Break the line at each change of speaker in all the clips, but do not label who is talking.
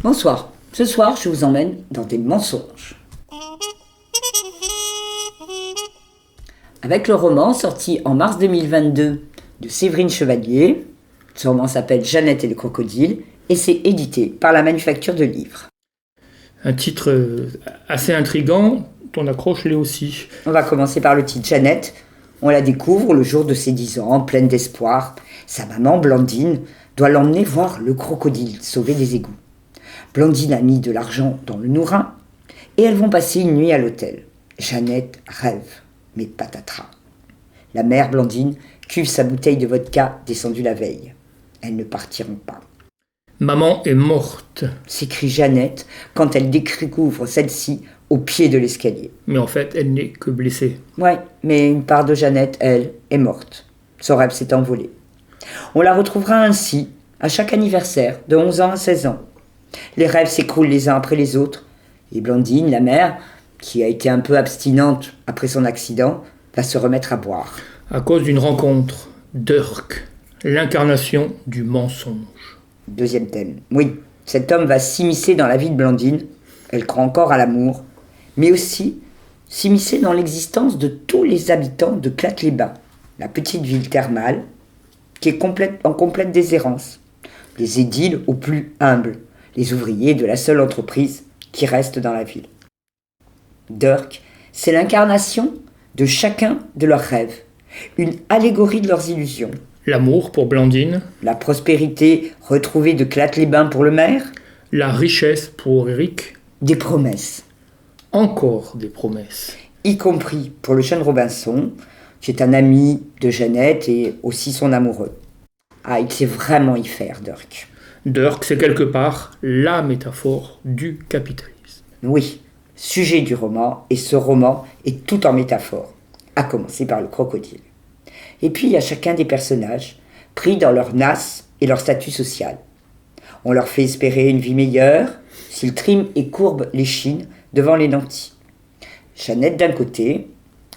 Bonsoir, ce soir je vous emmène dans des mensonges. Avec le roman sorti en mars 2022 de Séverine Chevalier, ce roman s'appelle Jeannette et le crocodile et c'est édité par la Manufacture de Livres.
Un titre assez intriguant, ton accroche l'est aussi.
On va commencer par le titre Jeannette. On la découvre le jour de ses 10 ans, pleine d'espoir. Sa maman, Blandine, doit l'emmener voir le crocodile sauvé des égouts. Blandine a mis de l'argent dans le nourrin et elles vont passer une nuit à l'hôtel. Jeannette rêve, mais patatras. La mère Blandine cuve sa bouteille de vodka descendue la veille. Elles ne partiront pas.
Maman est morte.
S'écrie Jeannette quand elle découvre celle-ci au pied de l'escalier.
Mais en fait, elle n'est que blessée.
Ouais, mais une part de Jeannette, elle, est morte. Son rêve s'est envolé. On la retrouvera ainsi à chaque anniversaire, de 11 ans à 16 ans. Les rêves s'écroulent les uns après les autres. Et Blandine, la mère, qui a été un peu abstinente après son accident, va se remettre à boire.
À cause d'une rencontre, Dirk, l'incarnation du mensonge.
Deuxième thème. Oui, cet homme va s'immiscer dans la vie de Blandine. Elle croit encore à l'amour, mais aussi s'immiscer dans l'existence de tous les habitants de Clattes-les-Bains, la petite ville thermale qui est en complète déshérence. Les édiles aux plus humbles, les ouvriers de la seule entreprise qui reste dans la ville. Dirk, c'est l'incarnation de chacun de leurs rêves, une allégorie de leurs illusions.
L'amour pour Blandine.
La prospérité retrouvée de Clattes-les-Bains pour le maire.
La richesse pour Eric.
Des promesses.
Encore des promesses.
Y compris pour le jeune Robinson, qui est un ami de Jeannette et aussi son amoureux. Ah, il sait vraiment y faire, Dirk.
Dirk, c'est quelque part la métaphore du capitalisme.
Oui, sujet du roman, et ce roman est tout en métaphore, à commencer par le crocodile. Et puis il y a chacun des personnages, pris dans leur nasse et leur statut social. On leur fait espérer une vie meilleure, s'ils triment et courbent l'échine devant les nantis. Jeannette d'un côté,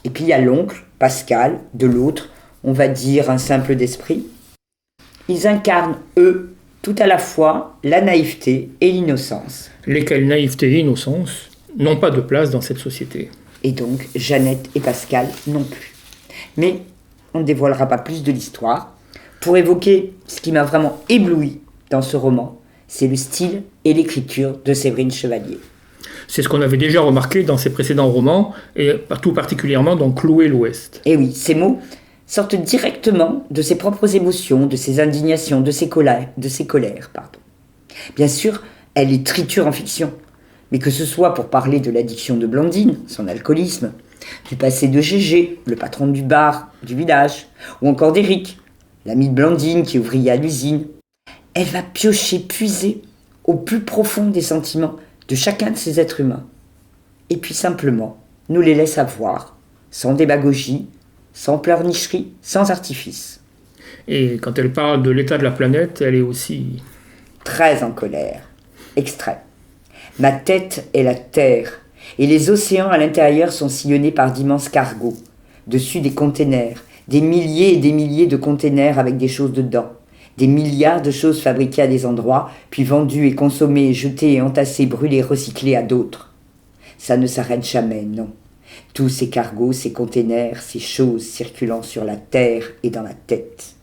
et puis il y a l'oncle, Pascal, de l'autre, on va dire un simple d'esprit. Ils incarnent, eux, tout à la fois la naïveté et l'innocence.
Lesquelles naïveté et innocence n'ont pas de place dans cette société.
Et donc, Jeannette et Pascal non plus. Mais on ne dévoilera pas plus de l'histoire. Pour évoquer ce qui m'a vraiment ébloui dans ce roman, c'est le style et l'écriture de Séverine Chevalier.
C'est ce qu'on avait déjà remarqué dans ses précédents romans, et tout particulièrement dans Cloué l'Ouest.
Et oui, ces mots sortent directement de ses propres émotions, de ses indignations, de ses colères. Bien sûr, elle les triture en fiction, mais que ce soit pour parler de l'addiction de Blandine, son alcoolisme, du passé de Gégé, le patron du bar du village, ou encore d'Éric, l'ami de Blandine qui est ouvrier à l'usine, elle va piocher, puiser au plus profond des sentiments de chacun de ces êtres humains. Et puis simplement, nous les laisse avoir, sans démagogie, sans pleurnicherie, sans artifice.
Et quand elle parle de l'état de la planète, elle est aussi...
très en colère. Extrait. Ma tête est la terre, et les océans à l'intérieur sont sillonnés par d'immenses cargos. Dessus des containers, des milliers et des milliers de containers avec des choses dedans. Des milliards de choses fabriquées à des endroits, puis vendues et consommées, jetées et entassées, brûlées, recyclées à d'autres. Ça ne s'arrête jamais, non. Tous ces cargos, ces containers, ces choses circulant sur la terre et dans la tête.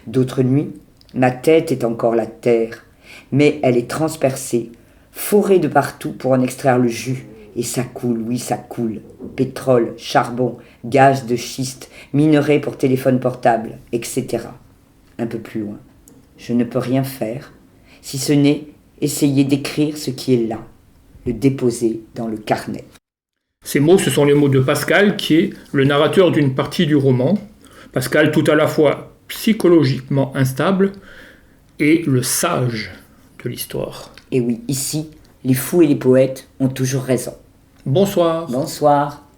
D'autres nuits, ma tête est encore la terre, mais elle est transpercée, forée de partout pour en extraire le jus. Et ça coule, oui ça coule. Pétrole, charbon, gaz de schiste, minerais pour téléphone portable, etc. Un peu plus loin. Je ne peux rien faire, si ce n'est essayer d'écrire ce qui est là, le déposer dans le carnet.
Ces mots, ce sont les mots de Pascal, qui est le narrateur d'une partie du roman. Pascal, tout à la fois psychologiquement instable et le sage de l'histoire.
Et oui, ici, les fous et les poètes ont toujours raison.
Bonsoir.
Bonsoir.